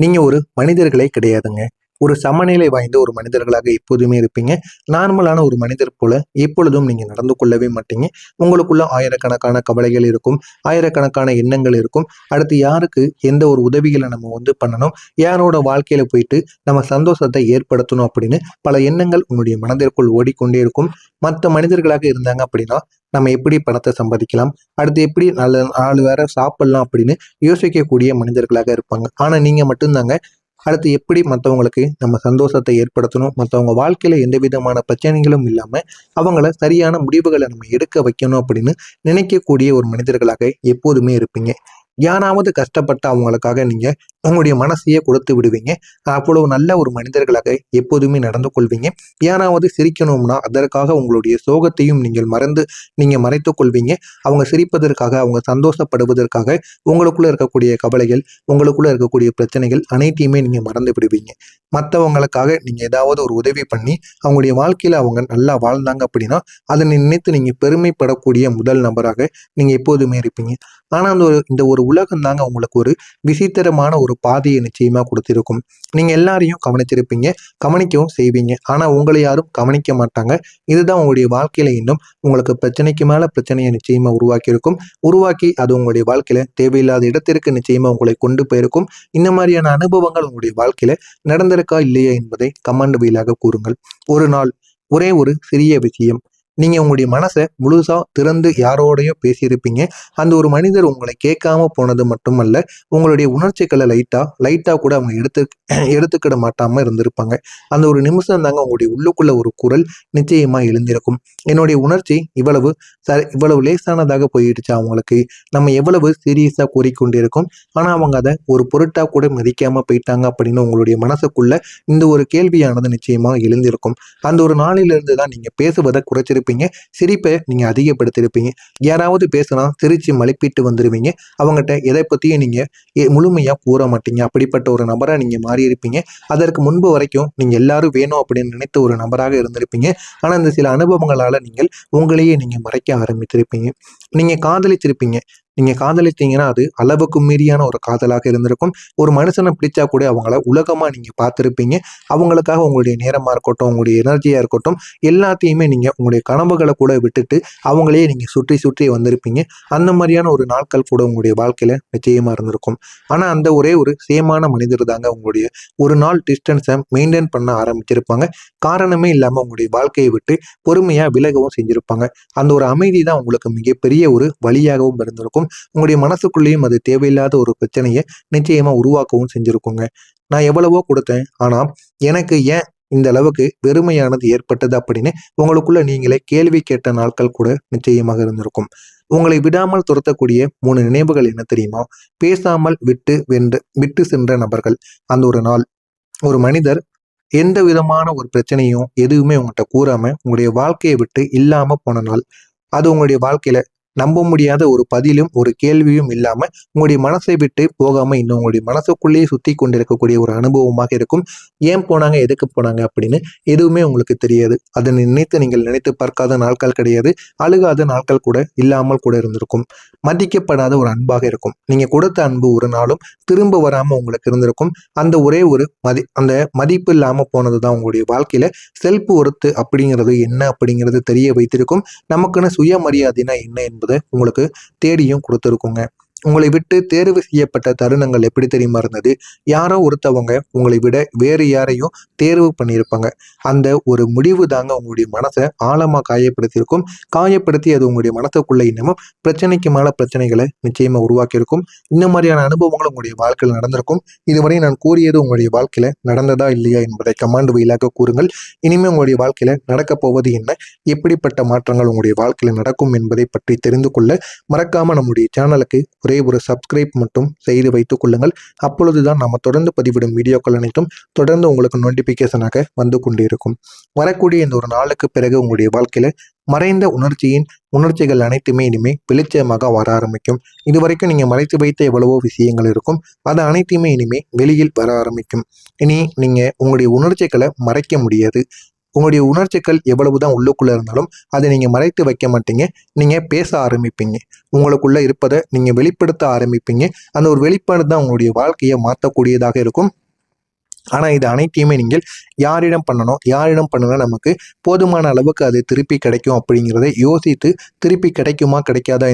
நீங்க ஒரு மனிதர்களே கிடையாதுங்க. ஒரு சமநிலை வாய்ந்த ஒரு மனிதர்களாக எப்போதுமே இருப்பீங்க. நார்மலான ஒரு மனிதர் போல எப்பொழுதும் நீங்க நடந்து கொள்ளவே மாட்டீங்க. உங்களுக்குள்ள ஆயிரக்கணக்கான கவலைகள் இருக்கும். ஆயிரக்கணக்கான எண்ணங்கள் இருக்கும். அடுத்து யாருக்கு எந்த ஒரு உதவிகள நம்ம பண்ணணும், யாரோட வாழ்க்கையில போயிட்டு நம்ம சந்தோஷத்தை ஏற்படுத்தணும் அப்படின்னு பல எண்ணங்கள் உங்களுடைய மனதிற்குள் ஓடிக்கொண்டே இருக்கும். மத்த மனிதர்களாக இருந்தாங்க அப்படின்னா, நம்ம எப்படி பணத்த சம்பாதிக்கலாம்? அடுத்து எப்படி நல்ல 4 வேள சாப்பிடலாம் அப்படின்னு யோசிக்கக்கூடிய மனிதர்களாக இருப்பாங்க. ஆனா நீங்க மட்டும் தாங்க அடுத்து எப்படி மத்தவங்களுக்கு நம்ம சந்தோஷத்தை ஏற்படுத்தணும், மத்தவங்க வாழ்க்கையில எந்த விதமான பிரச்சனைகளும் இல்லாம, அவங்கள சரியான முடிவுகள நம்ம எடுக்க வைக்கணும் அப்படின்னு நினைக்கக்கூடிய ஒரு மனிதர்களாக எப்போதுமே இருப்பீங்க. யாராவது கஷ்டப்பட்டு அவங்களுக்காக நீங்க உங்களுடைய மனசையே கொடுத்து விடுவீங்க. அவ்வளவு நல்ல ஒரு மனிதர்களாக எப்போதுமே நடந்து கொள்வீங்க. யாராவது சிரிக்கணும்னா அதற்காக உங்களுடைய சோகத்தையும் நீங்க மறைத்துக் கொள்வீங்க. அவங்க சிரிப்பதற்காக, அவங்க சந்தோஷப்படுவதற்காக உங்களுக்குள்ள இருக்கக்கூடிய கவலைகள், உங்களுக்குள்ள இருக்கக்கூடிய பிரச்சனைகள் அனைத்தையுமே நீங்க மறந்து விடுவீங்க. மற்றவங்களுக்காக நீங்க ஏதாவது ஒரு உதவி பண்ணி அவங்களுடைய வாழ்க்கையில அவங்க நல்லா வாழ்ந்தாங்க அப்படின்னா, அதனை நினைத்து நீங்க பெருமைப்படக்கூடிய முதல் நபராக நீங்க எப்போதுமே இருப்பீங்க. ஆனா இந்த ஒரு உலகம் தாங்க உங்களுக்கு ஒரு விசித்திரமான ஒரு பாதையை நிச்சயமா கொடுத்திருக்கும். நீங்க எல்லாரையும் கவனிச்சிருப்பீங்க, கவனிக்கவும் செய்வீங்க. ஆனா உங்களை யாரும் கவனிக்க மாட்டாங்க. இதுதான் உங்களுடைய வாழ்க்கையில இன்னும் உங்களுக்கு பிரச்சனைக்கு மேல பிரச்சனையை நிச்சயமா உருவாக்கியிருக்கும். உருவாக்கி அது உங்களுடைய வாழ்க்கையில தேவையில்லாத இடத்திற்கு நிச்சயமா உங்களை கொண்டு போயிருக்கும். இந்த மாதிரியான அனுபவங்கள் உங்களுடைய வாழ்க்கையில நடந்திருக்கா இல்லையா என்பதை கமெண்ட் வாயிலாக கூறுங்கள். ஒரு நாள் ஒரே ஒரு சிறிய விஷயம், நீங்க உங்களுடைய மனசை முழுசா திறந்து யாரோடையோ பேசியிருப்பீங்க. அந்த ஒரு மனிதர் உங்களை கேட்காம போனது மட்டுமல்ல, உங்களுடைய உணர்ச்சிகளை லைட்டா கூட அவங்க எடுத்துக்கிட மாட்டாம இருந்திருப்பாங்க. அந்த ஒரு நிமிஷம் தாங்க உங்களுடைய உள்ளுக்குள்ள ஒரு குரல் நிச்சயமா எழுந்திருக்கும். என்னுடைய உணர்ச்சி இவ்வளவு லேசானதாக போயிடுச்சு அவங்களுக்கு, நம்ம எவ்வளவு சீரியஸா கூறிக்கொண்டிருக்கோம், ஆனா அவங்க அதை ஒரு பொருட்டா கூட மதிக்காம போயிட்டாங்க அப்படின்னு உங்களுடைய மனசுக்குள்ள இந்த ஒரு கேள்வியானது நிச்சயமா எழுந்திருக்கும். அந்த ஒரு நாளிலிருந்து தான் நீங்க பேசுவதை குறைச்சிருப்பீங்க. சிரிப்பை நீங்க அதிகப்படுத்திருப்பீங்க. யாராவது பேசினா சிரிச்சு மழுப்பிட்டு வந்துருவீங்க. அவங்ககிட்ட எதை பத்தியும் நீங்க முழுமையா கூற மாட்டீங்க. அப்படிப்பட்ட ஒரு நபரா நீங்க மாறி இருப்பீங்க. அதற்கு முன்பு வரைக்கும் நீங்க எல்லாரும் வேணும் அப்படின்னு நினைத்த ஒரு நபராக இருந்திருப்பீங்க. ஆனா இந்த சில அனுபவங்களால நீங்கள் உங்களையே நீங்க மறைக்க ஆரம்பித்திருப்பீங்க. நீங்க காதலிச்சிருப்பீங்க. நீங்க காதலித்தீங்கன்னா அது அளவுக்கு மீறியான ஒரு காதலாக இருந்திருக்கும். ஒரு மனுஷனை பிடிச்சா கூட அவங்கள உலகமா நீங்க பார்த்திருப்பீங்க. அவங்களுக்காக உங்களுடைய நேரமா இருக்கட்டும், உங்களுடைய எனர்ஜியா இருக்கட்டும், எல்லாத்தையுமே நீங்க உங்களுடைய கனவுகளை கூட விட்டுட்டு அவங்களையே நீங்க சுற்றி சுற்றி வந்திருப்பீங்க. அந்த மாதிரியான ஒரு நாட்கள் கூட உங்களுடைய வாழ்க்கையில நிச்சயமா இருந்திருக்கும். ஆனா அந்த ஒரே ஒரு சேமான மனிதர் தாங்க உங்களுடைய ஒரு நாள் டிஸ்டன்ஸை மெயின்டைன் பண்ண ஆரம்பிச்சிருப்பாங்க. காரணமே இல்லாம உங்களுடைய வாழ்க்கையை விட்டு பொறுமையா விலகவும் செஞ்சிருப்பாங்க. அந்த ஒரு அமைதி தான் உங்களுக்கு மிகப்பெரிய ஒரு வழியாகவும் இருந்திருக்கும். உங்களுடைய மனசுக்குள்ளேயும் அது தேவையில்லாத ஒரு பிரச்சனையை நிச்சயமா உருவாக்கவும் செஞ்சிருக்குங்க. நான் எவ்வளவோ கொடுத்தேன், ஆனா எனக்கு ஏன் இந்த அளவுக்கு வெறுமையானது ஏற்பட்டது அப்படின்னு உங்களுக்குள்ள நீங்களே கேள்வி கேட்ட நாட்கள் கூட நிச்சயமாக இருந்திருக்கும். உங்களை விடாமல் துரத்தக்கூடிய 3 நினைவுகள் என்ன தெரியுமா? பேசாமல் விட்டு சென்ற நபர்கள். அந்த ஒரு நாள் ஒரு மனிதர் எந்த விதமான ஒரு பிரச்சனையும் எதுவுமே உங்கள்கிட்ட கூறாம உங்களுடைய வாழ்க்கையை விட்டு இல்லாம போன நாள். அது உங்களுடைய வாழ்க்கையில நம்ப முடியாத ஒரு பதிலும் ஒரு கேள்வியும் இல்லாம உங்களுடைய மனசை விட்டு போகாம இன்னும் உங்களுடைய மனசுக்குள்ளேயே சுத்தி கொண்டிருக்கக்கூடிய ஒரு அனுபவமாக இருக்கும். ஏன் போனாங்க, எதுக்கு போனாங்க அப்படின்னு எதுவுமே உங்களுக்கு தெரியாது. அதை நீங்கள் நினைத்து பார்க்காத நாட்கள் கிடையாது. அழுகாத நாட்கள் கூட இல்லாமல் கூட இருந்திருக்கும். மதிக்கப்படாத ஒரு அன்பாக இருக்கும். நீங்க கொடுத்த அன்பு ஒரு நாளும் திரும்ப வராம உங்களுக்கு இருந்திருக்கும். அந்த ஒரே ஒரு அந்த மதிப்பு இல்லாம போனதுதான் உங்களுடைய வாழ்க்கையில செல்ஃப் ஒர்த் அப்படிங்கிறது என்ன அப்படிங்கிறது தெரிய வைத்திருக்கும். நமக்குன்னு சுயமரியாதைனா என்ன என்பதை உங்களுக்கு தேடியும் கொடுத்துருக்குங்க. உங்களை விட்டு தேர்வு செய்யப்பட்ட தருணங்கள் எப்படி தெரியுமா இருந்தது? யாரோ ஒருத்தவங்க உங்களை விட வேறு யாரையும் தேர்வு பண்ணியிருப்பாங்க. அந்த ஒரு முடிவு தாங்க உங்களுடைய மனசை ஆழமா காயப்படுத்தியிருக்கும். காயப்படுத்தி அது உங்களுடைய மனசுக்குள்ள இன்னமும் பிரச்சனைக்கு மேல பிரச்சனைகளை நிச்சயமா உருவாக்கியிருக்கும். இந்த மாதிரியான அனுபவங்கள் உங்களுடைய வாழ்க்கையில் நடந்திருக்கும். இதுவரை நான் கூறியது உங்களுடைய வாழ்க்கையில நடந்ததா இல்லையா என்பதை கமாண்ட் வாயிலாக கூறுங்கள். இனிமே உங்களுடைய வாழ்க்கையில நடக்கப் போவது என்ன, எப்படிப்பட்ட மாற்றங்கள் உங்களுடைய வாழ்க்கையில நடக்கும் என்பதை பற்றி தெரிந்து கொள்ள மறக்காம நம்முடைய சேனலுக்கு ஒரே ஒரு சப்ஸ்கிரைப் மட்டும் செய்து வைத்துக் கொள்ளுங்கள். அப்பொழுதுதான் நம்ம தொடர்ந்து பதிவிடும் வீடியோக்கள் அனைத்தும் தொடர்ந்து உங்களுக்கு நோட்டிபிகேஷனாக வந்து கொண்டிருக்கும். வரக்கூடிய இந்த ஒரு நாளுக்கு பிறகு உங்களுடைய வாழ்க்கையில மறைந்த உணர்ச்சிகள் அனைத்துமே இனிமே வெளிச்சமாக வர ஆரம்பிக்கும். இதுவரைக்கும் நீங்க மறைத்து வைத்த எவ்வளவோ விஷயங்கள் இருக்கும், அது அனைத்துமே இனிமே வெளியில் வர ஆரம்பிக்கும். இனி நீங்க உங்களுடைய உணர்ச்சிகளை மறைக்க முடியாது. உங்களுடைய உணர்ச்சிகள் எவ்வளவுதான் உள்ளுக்குள்ள இருந்தாலும் அதை நீங்க மறைத்து வைக்க மாட்டீங்க. நீங்க பேச ஆரம்பிப்பீங்க. உங்களுக்குள்ள இருப்பதை நீங்க வெளிப்படுத்த ஆரம்பிப்பீங்க. அந்த ஒரு வெளிப்பாடு தான் உங்களுடைய வாழ்க்கையை மாற்றக்கூடியதாக இருக்கும். ஆனா இது அனைத்தையுமே நீங்கள் யாரிடம் பண்ணணும், யாரிடம் பண்ணுனா நமக்கு போதுமான அளவுக்கு அது திருப்பி கிடைக்கும் அப்படிங்கிறத யோசித்து, திருப்பி கிடைக்குமா கிடைக்காதா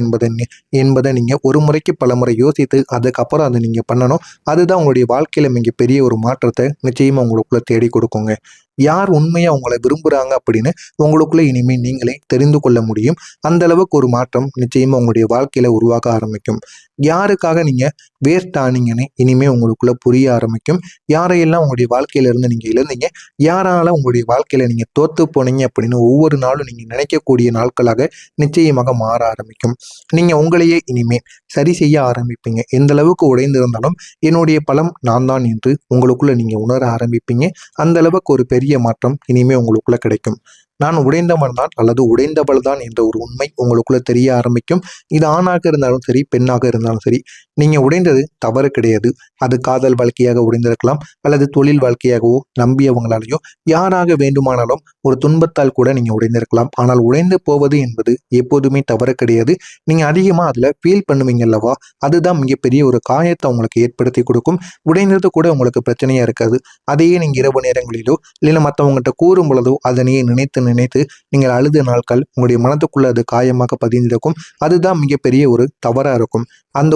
என்பதை நீங்க ஒரு முறைக்கு பல முறை யோசித்து அதுக்கப்புறம் அதை நீங்க பண்ணணும். அதுதான் உங்களுடைய வாழ்க்கையில மிகப்பெரிய ஒரு மாற்றத்தை நிச்சயமா உங்களுக்குள்ள தேடி கொடுக்குங்க. யார் உண்மையா உங்களை விரும்புறாங்க அப்படின்னு உங்களுக்குள்ள இனிமே நீங்களே தெரிந்து கொள்ள முடியும். அந்த அளவுக்கு ஒரு மாற்றம் நிச்சயமா உங்களுடைய வாழ்க்கையில உருவாக ஆரம்பிக்கும். யாருக்காக நீங்க வேஸ்ட் ஆனீங்கன்னு இனிமே உங்களுக்குள்ள புரிய ஆரம்பிக்கும். யாரையெல்லாம் உங்களுடைய வாழ்க்கையில இருந்து நீங்க இழந்தீங்க, யாரால உங்களுடைய வாழ்க்கையில நீங்க தோத்து போனீங்க அப்படின்னு ஒவ்வொரு நாளும் நீங்க நினைக்கக்கூடிய நாட்களாக நிச்சயமாக மாற ஆரம்பிக்கும். நீங்க உங்களையே இனிமே சரி செய்ய ஆரம்பிப்பீங்க. எந்த அளவுக்கு உடைந்திருந்தாலும் என்னுடைய பலம் நான் தான் என்று உங்களுக்குள்ள நீங்க உணர ஆரம்பிப்பீங்க. அந்த அளவுக்கு ஒரு பெரிய மாற்றம் இனிமே உங்களுக்குள்ள கிடைக்கும். நான் உடைந்தவன் தான் அல்லது உடைந்தவள் தான் என்ற ஒரு உண்மை உங்களுக்குள்ள தெரிய ஆரம்பிக்கும். இது ஆணாக இருந்தாலும் சரி, பெண்ணாக இருந்தாலும் சரி, நீங்க உடைந்தது தவறு கிடையாது. அது காதல் வாழ்க்கையாக உடைந்திருக்கலாம், அல்லது தொழில் வாழ்க்கையாகவோ நம்பியவங்களாலேயோ யாராக வேண்டுமானாலும் ஒரு துன்பத்தால் கூட நீங்க உடைந்திருக்கலாம். ஆனால் உடைந்து போவது என்பது எப்போதுமே தவறு கிடையாது. நீங்க அதிகமா அதுல ஃபீல் பண்ணுவீங்க அல்லவா, அதுதான் மிகப்பெரிய ஒரு காயத்தை உங்களுக்கு ஏற்படுத்தி கொடுக்கும். உடைந்தது கூட உங்களுக்கு பிரச்சனையா இருக்காது. அதையே நீங்க இரவு நேரங்களிலோ இல்லைன்னா மற்றவங்ககிட்ட கூறும் பொழுதோ அதனையே நினைத்து நினைத்து நீங்கள் அழுத நாட்கள் உங்களுடைய மனதுக்குள்ள அது காயமாக பதிந்திருக்கும். அதுதான் மிகப்பெரிய ஒரு தவறா இருக்கும். அந்த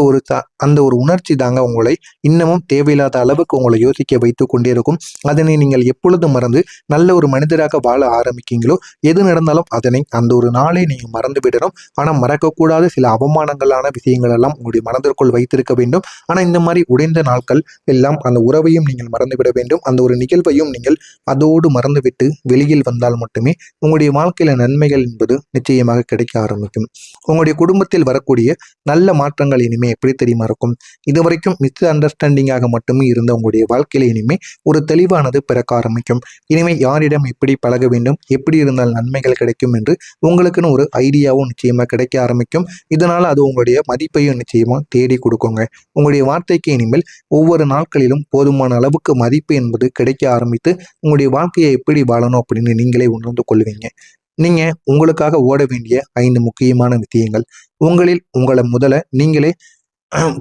ஒரு உணர்ச்சி தாங்க உங்களை இன்னமும் தேவையில்லாத அளவுக்கு உங்களை யோசிக்க வைத்து கொண்டே இருக்கும். அதனை நீங்கள் எப்பொழுது மறந்து நல்ல ஒரு மனிதராக வாழ ஆரம்பிக்கீங்களோ, எது நடந்தாலும் அதனை அந்த ஒரு நாளே நீங்க மறந்து விடணும். ஆனா மறக்கக்கூடாத சில அவமானங்களான விஷயங்கள் எல்லாம் உங்களுடைய மனதிற்குள் வைத்திருக்க வேண்டும். ஆனா இந்த மாதிரி உடைந்த நாட்கள் எல்லாம் அந்த உறவையும் நீங்கள் மறந்துவிட வேண்டும். அந்த ஒரு நிகழ்வையும் நீங்கள் அதோடு மறந்துவிட்டு வெளியில் வந்தால் மட்டுமே உங்களுடைய வாழ்க்கையில நன்மைகள் என்பது நிச்சயமாக கிடைக்க ஆரம்பிக்கும். உங்களுடைய குடும்பத்தில் வரக்கூடிய நல்ல மாற்றங்கள் இனிமே எப்படி தெரியுமா இருக்கும்? இதுவரைக்கும் மிஸ் அண்டர்ஸ்டாண்டிங்காக மட்டுமே இருந்த உங்களுடைய வாழ்க்கையில இனிமே ஒரு தெளிவானது பிறக்க ஆரம்பிக்கும். இனிமே யாரிடம் எப்படி பழக வேண்டும், எப்படி இருந்தால் நன்மைகள் கிடைக்கும் என்று உங்களுக்குன்னு ஒரு ஐடியாவும் நிச்சயமா கிடைக்க ஆரம்பிக்கும். இதனால அது உங்களுடைய மதிப்பையும் நிச்சயமா தேடி கொடுக்குங்க. உங்களுடைய வார்த்தைக்கு இனிமேல் ஒவ்வொரு நாட்களிலும் போதுமான அளவுக்கு மதிப்பு என்பது கிடைக்க ஆரம்பித்து உங்களுடைய வாழ்க்கையை எப்படி வாழணும் அப்படின்னு நீங்களே உணர்ந்து கொள்வீங்க. நீங்க உங்களுக்காக ஓட வேண்டிய 5 முக்கியமான விஷயங்கள். உங்களை முதல்ல நீங்களே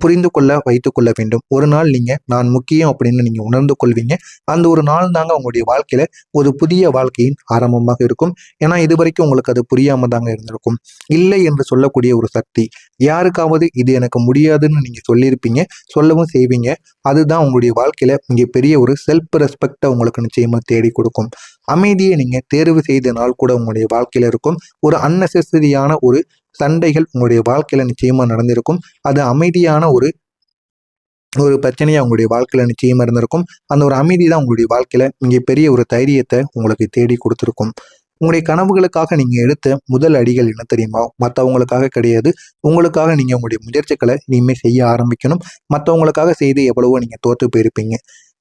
புரிந்து கொள்ள வைத்துக் கொள்ள வேண்டும். ஒரு நாள் நீங்க நான் முக்கியம் அப்படின்னு நீங்க உணர்ந்து கொள்வீங்க. அந்த ஒரு நாள் தாங்க உங்களுடைய வாழ்க்கையில ஒரு புதிய வாழ்க்கையின் ஆரம்பமாக இருக்கும். ஏன்னா இதுவரைக்கும் உங்களுக்கு அது புரியாம தாங்க இருந்திருக்கும். இல்லை என்று சொல்லக்கூடிய ஒரு சக்தி, யாருக்காவது இது எனக்கு முடியாதுன்னு நீங்க சொல்லியிருப்பீங்க, சொல்லவும் செய்வீங்க. அதுதான் உங்களுடைய வாழ்க்கையில மிகப்பெரிய ஒரு செல்ஃப் ரெஸ்பெக்டை உங்களுக்கு நிச்சயமா தேடி கொடுக்கும். அமைதியை நீங்க தேர்வு செய்த நாள் கூட உங்களுடைய வாழ்க்கையில இருக்கும். ஒரு அன்னெசரியான ஒரு சண்டைகள் உங்களுடைய வாழ்க்கையில நிச்சயமா நடந்திருக்கும். அது அமைதியான ஒரு ஒரு பிரச்சனையா உங்களுடைய வாழ்க்கையில நிச்சயமா இருந்திருக்கும். அந்த ஒரு அமைதி தான் உங்களுடைய வாழ்க்கையில மிகப்பெரிய ஒரு தைரியத்தை உங்களுக்கு தேடி கொடுத்துருக்கும். உங்களுடைய கனவுகளுக்காக நீங்க எடுத்த முதல் அடிகள் என்ன தெரியுமா? மற்றவங்களுக்காக கிடையாது. உங்களுக்காக நீங்க உங்களுடைய முயற்சிகளை இனிமே செய்ய ஆரம்பிக்கணும். மற்றவங்களுக்காக செய்து எவ்வளவோ நீங்க தோற்று போயிருப்பீங்க.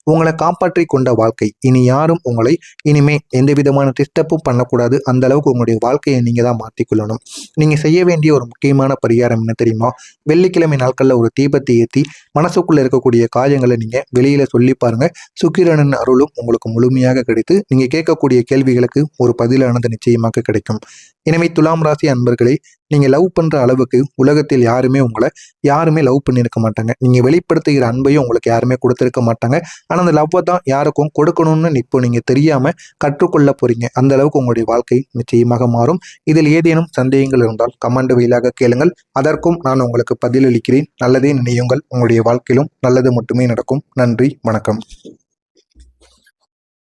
உங்களை காப்பாற்றி கொண்ட வாழ்க்கை. இனி யாரும் உங்களை இனிமே எந்த விதமான டிஸ்டர்பும் பண்ணக்கூடாது. அந்த அளவுக்கு உங்களுடைய வாழ்க்கையை நீங்க தான் மாற்றிக்கொள்ளணும். நீங்க செய்ய வேண்டிய ஒரு முக்கியமான பரிகாரம் என்ன தெரியுமா? வெள்ளிக்கிழமை நாட்கள்ல ஒரு தீபத்தை ஏற்றி மனசுக்குள்ள இருக்கக்கூடிய காயங்களை நீங்க வெளியில சொல்லி பாருங்க. சுக்கிரனின் அருளும் உங்களுக்கு முழுமையாக கிடைத்து நீங்க கேட்கக்கூடிய கேள்விகளுக்கு ஒரு பதிலானது நிச்சயமாக கிடைக்கும். எனவே துலாம் ராசி அன்பர்களே, நீங்க லவ் பண்ற அளவுக்கு உலகத்தில் யாருமே லவ் பண்ணியிருக்க மாட்டாங்க. நீங்க வெளிப்படுத்துகிற அன்பையும் உங்களுக்கு யாருமே கொடுத்திருக்க மாட்டாங்க. ஆனா அந்த லவ்வை தான் யாருக்கும் கொடுக்கணும்னு இப்போ நீங்க தெரியாம கற்றுக்கொள்ள போறீங்க. அந்த அளவுக்கு உங்களுடைய வாழ்க்கை நிச்சயமாக மாறும். இதில் ஏதேனும் சந்தேகங்கள் இருந்தால் கமெண்ட் வழியாக கேளுங்கள். அதற்கும் நான் உங்களுக்கு பதிலளிக்கிறேன். நல்லதே நினையுங்கள். உங்களுடைய வாழ்க்கையிலும் நல்லது மட்டுமே நடக்கும். நன்றி, வணக்கம்.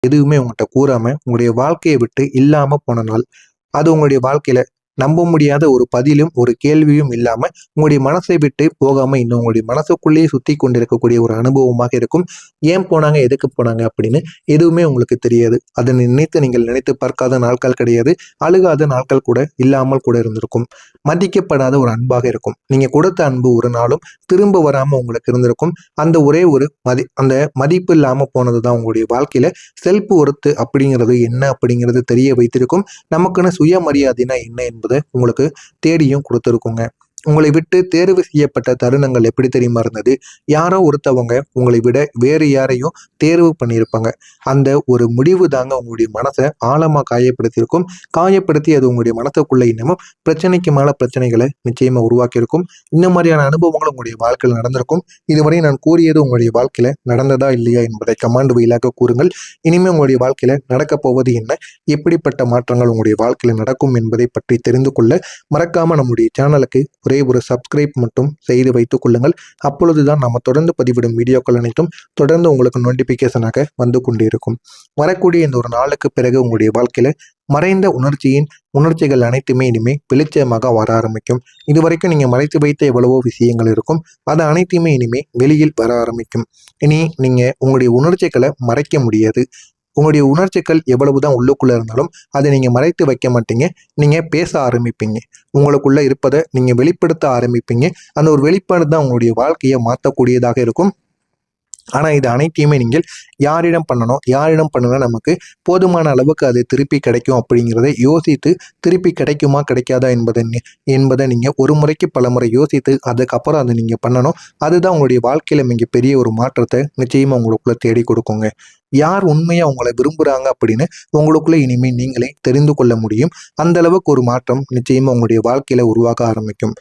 எதுவுமே உங்கள்கிட்ட கூறாம உங்களுடைய வாழ்க்கையை விட்டு இல்லாம போன நாள், அது உங்களுடைய வாழ்க்கையில நம்ப முடியாத ஒரு பதிலும் ஒரு கேள்வியும் இல்லாம உங்களுடைய மனசை விட்டு போகாம இன்னும் உங்களுடைய மனசுக்குள்ளேயே சுத்தி கொண்டிருக்கக்கூடிய ஒரு அனுபவமாக இருக்கும். ஏன் போனாங்க, எதுக்கு போனாங்க அப்படின்னு எதுவுமே உங்களுக்கு தெரியாது. அதை நீங்கள் நினைத்து பார்க்காத நாட்கள் கிடையாது. அழுகாத நாட்கள் கூட இல்லாமல் கூட இருந்திருக்கும். மதிக்கப்படாத ஒரு அன்பாக இருக்கும். நீங்க கொடுத்த அன்பு ஒரு நாளும் திரும்ப வராம உங்களுக்கு இருந்திருக்கும். அந்த ஒரே ஒரு அந்த மதிப்பு இல்லாம போனதுதான் உங்களுடைய வாழ்க்கையில செல்ஃப் ஒர்த்து அப்படிங்கிறது என்ன அப்படிங்கிறது தெரிய வைத்திருக்கும். நமக்குன்னு சுயமரியாதைனா என்ன என்பதை உங்களுக்கு தேடியும் கொடுத்துருக்குங்க. உங்களை விட்டு தேர்வு செய்யப்பட்ட தருணங்கள் எப்படி தெரியுமா இருந்தது? யாரோ ஒருத்தவங்க உங்களை விட வேறு யாரையும் தேர்வு பண்ணியிருப்பாங்க. அந்த ஒரு முடிவு தாங்க உங்களுடைய மனசை ஆழமா காயப்படுத்தியிருக்கும். காயப்படுத்தி அது உங்களுடைய மனசுக்குள்ள இன்னமும் பிரச்சனைக்கு மேல பிரச்சனைகளை நிச்சயமா உருவாக்கியிருக்கும். இந்த மாதிரியான அனுபவங்கள் உங்களுடைய வாழ்க்கையில் நடந்திருக்கும். இதுவரை நான் கூறியது உங்களுடைய வாழ்க்கையில நடந்ததா இல்லையா என்பதை கமாண்ட் வாயிலாக கூறுங்கள். இனிமேல் உங்களுடைய வாழ்க்கையில நடக்கப் போவது என்ன, எப்படிப்பட்ட மாற்றங்கள் உங்களுடைய வாழ்க்கையில நடக்கும் என்பதை பற்றி தெரிந்து கொள்ள மறக்காம நம்முடைய சேனலுக்கு ஒரே ஒரு சப்ஸ்கிரைப் மட்டும் செய்து வைத்துக் கொள்ளுங்கள். அப்பொழுதுதான் நம்ம தொடர்ந்து பதிவிடும் வீடியோக்கள் அனைத்தும் தொடர்ந்து உங்களுக்கு நோட்டிபிகேஷனாக வந்து கொண்டிருக்கும். வரக்கூடிய இந்த ஒரு நாளுக்கு பிறகு உங்களுடைய வாழ்க்கையில மறைந்த உணர்ச்சிகள் அனைத்துமே இனிமே வெளிச்சமாக வர ஆரம்பிக்கும். இதுவரைக்கும் நீங்க மறைத்து வைத்த எவ்வளவோ விஷயங்கள் இருக்கும், அது அனைத்துமே இனிமே வெளியில் வர ஆரம்பிக்கும். இனி நீங்க உங்களுடைய உணர்ச்சிகளை மறைக்க முடியாது. உங்களுடைய உணர்ச்சிகள் எவ்வளவுதான் உள்ளுக்குள்ள இருந்தாலும் அதை நீங்க மறைத்து வைக்க மாட்டீங்க. நீங்க பேச ஆரம்பிப்பீங்க. உங்களுக்குள்ள இருப்பதை நீங்க வெளிப்படுத்த ஆரம்பிப்பீங்க. அந்த ஒரு வெளிப்பாடு தான் உங்களுடைய வாழ்க்கையை மாற்றக்கூடியதாக இருக்கும். ஆனால் இது அனைத்தையுமே நீங்கள் யாரிடம் பண்ணணும், யாரிடம் பண்ணுனா நமக்கு போதுமான அளவுக்கு அது திருப்பி கிடைக்கும் அப்படிங்கிறத யோசித்து திருப்பி கிடைக்குமா கிடைக்காதா என்பதை நீங்கள் ஒரு முறைக்கு பல முறை யோசித்து அதுக்கப்புறம் அதை நீங்கள் பண்ணணும். அதுதான் உங்களுடைய வாழ்க்கையில் மிகப்பெரிய ஒரு மாற்றத்தை நிச்சயமாக உங்களுக்குள்ளே தேடி கொடுக்குங்க. யார் உண்மையாக உங்களை விரும்புகிறாங்க அப்படின்னு உங்களுக்குள்ளே இனிமேல் நீங்களே தெரிந்து கொள்ள முடியும். அந்த அளவுக்கு ஒரு மாற்றம் நிச்சயமாக உங்களுடைய வாழ்க்கையில் உருவாக ஆரம்பிக்கும்.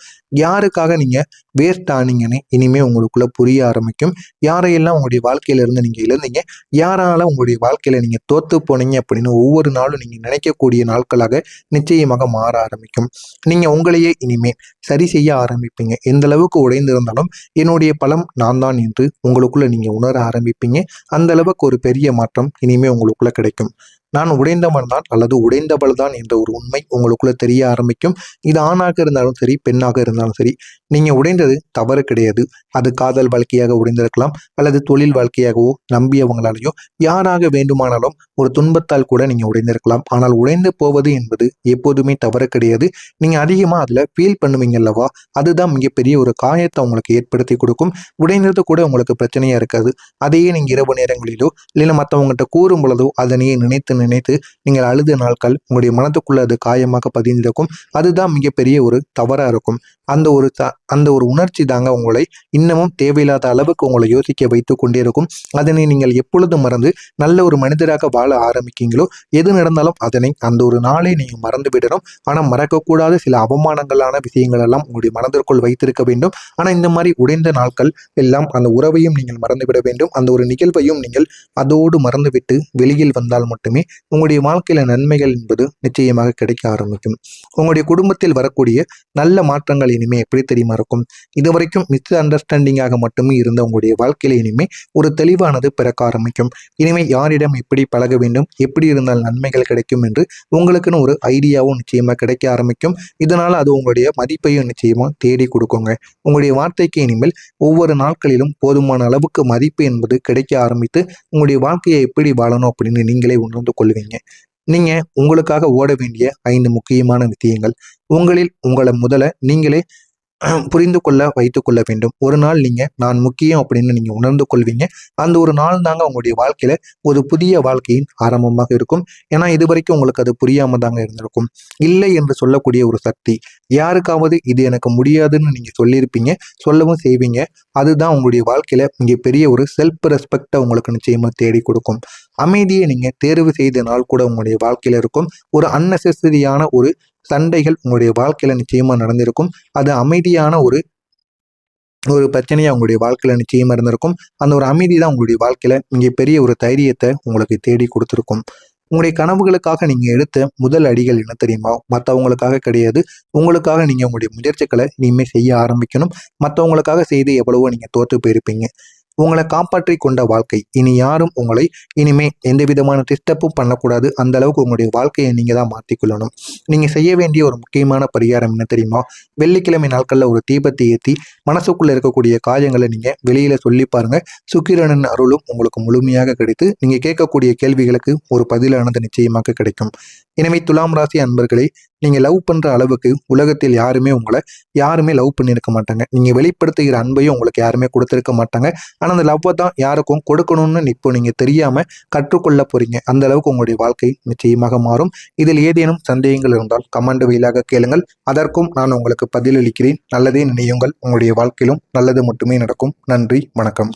யாருக்காக நீங்கள் வேஸ்ட் ஆனீங்கன்னு இனிமேல் உங்களுக்குள்ளே புரிய ஆரம்பிக்கும். யாரையெல்லாம் உங்களுடைய வாழ்க்கையிலிருந்து நீங்கள் இழந்தீங்க, யாரால உங்களுடைய வாழ்க்கையில் நீங்கள் தோற்று போனீங்க அப்படின்னு ஒவ்வொரு நாளும் நீங்கள் நினைக்கக்கூடிய நாட்களாக நிச்சயமாக மாற ஆரம்பிக்கும். நீங்கள் உங்களையே இனிமேல் சரி செய்ய ஆரம்பிப்பீங்க. எந்த அளவுக்கு உடைந்திருந்தாலும் என்னுடைய பலம் நான் தான் என்று உங்களுக்குள்ள நீங்கள் உணர ஆரம்பிப்பீங்க. அந்த அளவுக்கு ஒரு பெரிய மாற்றம் இனிமே உங்களுக்குள்ள கிடைக்கும். நான் உடைந்தவன் தான் அல்லது உடைந்தவள் தான் என்ற ஒரு உண்மை உங்களுக்குள்ள தெரிய ஆரம்பிக்கும். இது ஆணாக இருந்தாலும் சரி, பெண்ணாக இருந்தாலும் சரி, நீங்க உடைந்தது தவறு கிடையாது. அது காதல் வாழ்க்கையாக உடைந்திருக்கலாம், அல்லது தொழில் வாழ்க்கையாகவோ நம்பியவங்களாலேயோ யாராக வேண்டுமானாலும் ஒரு துன்பத்தால் கூட நீங்க உடைந்திருக்கலாம். ஆனால் உடைந்து போவது என்பது எப்போதுமே தவறு கிடையாது. நீங்க அதிகமா அதுல ஃபீல் பண்ணுவீங்க அல்லவா, அதுதான் மிகப்பெரிய ஒரு காயத்தை உங்களுக்கு ஏற்படுத்தி கொடுக்கும். உடைந்தது கூட உங்களுக்கு பிரச்சனையா இருக்காது. அதையே நீங்க இரவு நேரங்களிலோ இல்லைன்னா மற்றவங்ககிட்ட கூறும் பொழுதோ அதனையே நினைத்து நீங்கள் அழுத நாட்கள் உங்களுடைய மனதுக்குள்ள அது காயமாக பதிந்திருக்கும். அதுதான் மிகப்பெரிய ஒரு தவறா இருக்கும். அந்த ஒரு உணர்ச்சி தாங்க உங்களை இன்னமும் தேவையில்லாத அளவுக்கு உங்களை யோசிக்க வைத்துக் கொண்டே இருக்கும். அதனை நீங்கள் எப்பொழுது மறந்து நல்ல ஒரு மனிதராக வாழ ஆரம்பிக்கீங்களோ எது நடந்தாலும் அதனை அந்த ஒரு நாளை நீங்க மறந்து விடணும். ஆனா மறக்கக்கூடாத சில அவமானங்களான விஷயங்கள் எல்லாம் உங்களுடைய மனதிற்குள் வைத்திருக்க வேண்டும். ஆனா இந்த மாதிரி உடைந்த நாட்கள் எல்லாம் அந்த உறவையும் நீங்கள் மறந்துவிட வேண்டும். அந்த ஒரு நிகழ்வையும் நீங்கள் அதோடு மறந்துவிட்டு வெளியில் வந்தால் மட்டுமே உங்களுடைய வாழ்க்கையில நன்மைகள் என்பது நிச்சயமாக கிடைக்க ஆரம்பிக்கும். உங்களுடைய குடும்பத்தில் வரக்கூடிய நல்ல மாற்றங்கள் இனிமே எப்படி தெரியுமா இருக்கும்? இதுவரைக்கும் மிஸ் அண்டர்ஸ்டாண்டிங்காக மட்டுமே இருந்த உங்களுடைய வாழ்க்கையில இனிமே ஒரு தெளிவானது பிறக்க ஆரம்பிக்கும். இனிமே யாரிடம் எப்படி பழக வேண்டும், எப்படி இருந்தால் நன்மைகள் கிடைக்கும் என்று உங்களுக்குன்னு ஒரு ஐடியாவும் நிச்சயமா கிடைக்க ஆரம்பிக்கும். இதனால அது உங்களுடைய மதிப்பையும் நிச்சயமா தேடி கொடுக்குங்க. உங்களுடைய வார்த்தைக்கு இனிமேல் ஒவ்வொரு நாட்களிலும் போதுமான அளவுக்கு மதிப்பு என்பது கிடைக்க ஆரம்பித்து உங்களுடைய வாழ்க்கையை எப்படி வாழணும் அப்படின்னு நீங்களே உணர்ந்து கொள்வீங்க. நீங்க உங்களுக்காக ஓட வேண்டிய 5 முக்கியமான விஷயங்கள். உங்களை முதல்ல நீங்களே புரிந்து கொள்ள வைத்துக் கொள்ள வேண்டும். ஒரு நாள் நீங்க நான் முக்கியம் அப்படின்னு நீங்க உணர்ந்து கொள்வீங்க. அந்த ஒரு நாள் தாங்க உங்களுடைய வாழ்க்கையில ஒரு புதிய வாழ்க்கையின் ஆரம்பமாக இருக்கும். ஏன்னா இது வரைக்கும் உங்களுக்கு அது புரியாம தாங்க இருந்திருக்கும். இல்லை என்று சொல்லக்கூடிய ஒரு சக்தி, யாருக்காவது இது எனக்கு முடியாதுன்னு நீங்க சொல்லியிருப்பீங்க, சொல்லவும் செய்வீங்க. அதுதான் உங்களுடைய வாழ்க்கையில மிகப்பெரிய ஒரு செல்ஃப் ரெஸ்பெக்டை உங்களுக்கு நிச்சயமா தேடி கொடுக்கும். அமைதியை நீங்க தேர்வு செய்த நாள் கூட உங்களுடைய வாழ்க்கையில இருக்கும். ஒரு அன்னெசரியான ஒரு சண்டைகள் உங்களுடைய வாழ்க்கையில நிச்சயமா நடந்திருக்கும். அது அமைதியான ஒரு பிரச்சனையா உங்களுடைய வாழ்க்கையில நிச்சயமா இருந்திருக்கும். அந்த ஒரு அமைதி தான் உங்களுடைய வாழ்க்கையில மிகப்பெரிய ஒரு தைரியத்தை உங்களுக்கு தேடி கொடுத்துருக்கும். உங்களுடைய கனவுகளுக்காக நீங்க எடுத்த முதல் அடிகள் என்ன தெரியுமா? மற்றவங்களுக்காக கிடையாது, உங்களுக்காக நீங்க உங்களுடைய முயற்சிகளை இனிமே செய்ய ஆரம்பிக்கணும். மற்றவங்களுக்காக செய்து எவ்வளவோ நீங்க தோற்று போயிருப்பீங்க. உங்களை காப்பாற்றி கொண்ட வாழ்க்கை. இனி யாரும் உங்களை இனிமே எந்த விதமான டிஸ்டர்பும் பண்ணக்கூடாது. அந்த அளவுக்கு உங்களுடைய வாழ்க்கையை நீங்க தான் மாற்றிக்கொள்ளணும். நீங்க செய்ய வேண்டிய ஒரு முக்கியமான பரிகாரம் என்ன தெரியுமா? வெள்ளிக்கிழமை நாட்கள்ல ஒரு தீபத்தை ஏற்றி மனசுக்குள்ள இருக்கக்கூடிய காயங்களை நீங்க வெளியில சொல்லி பாருங்க. சுக்கிரனின் அருளும் உங்களுக்கு முழுமையாக கிடைத்து நீங்க கேட்கக்கூடிய கேள்விகளுக்கு ஒரு பதிலானது நிச்சயமாக கிடைக்கும். எனவே துலாம் ராசி அன்பர்களே, நீங்க லவ் பண்ற அளவுக்கு உலகத்தில் யாருமே லவ் பண்ணியிருக்க மாட்டாங்க. நீங்க வெளிப்படுத்துகிற அன்பையும் உங்களுக்கு யாருமே கொடுத்திருக்க மாட்டாங்க. ஆனா அந்த லவ்வை தான் யாருக்கும் கொடுக்கணும்னு இப்போ நீங்க தெரியாம கற்றுக்கொள்ள போறீங்க. அந்த அளவுக்கு உங்களுடைய வாழ்க்கை நிச்சயமாக மாறும். இதில் ஏதேனும் சந்தேகங்கள் இருந்தால் கமெண்ட் வாயிலாக கேளுங்கள். அதற்கும் நான் உங்களுக்கு பதிலளிக்கிறேன். நல்லதே நினையுங்கள். உங்களுடைய வாழ்க்கையிலும் நல்லது மட்டுமே நடக்கும். நன்றி, வணக்கம்.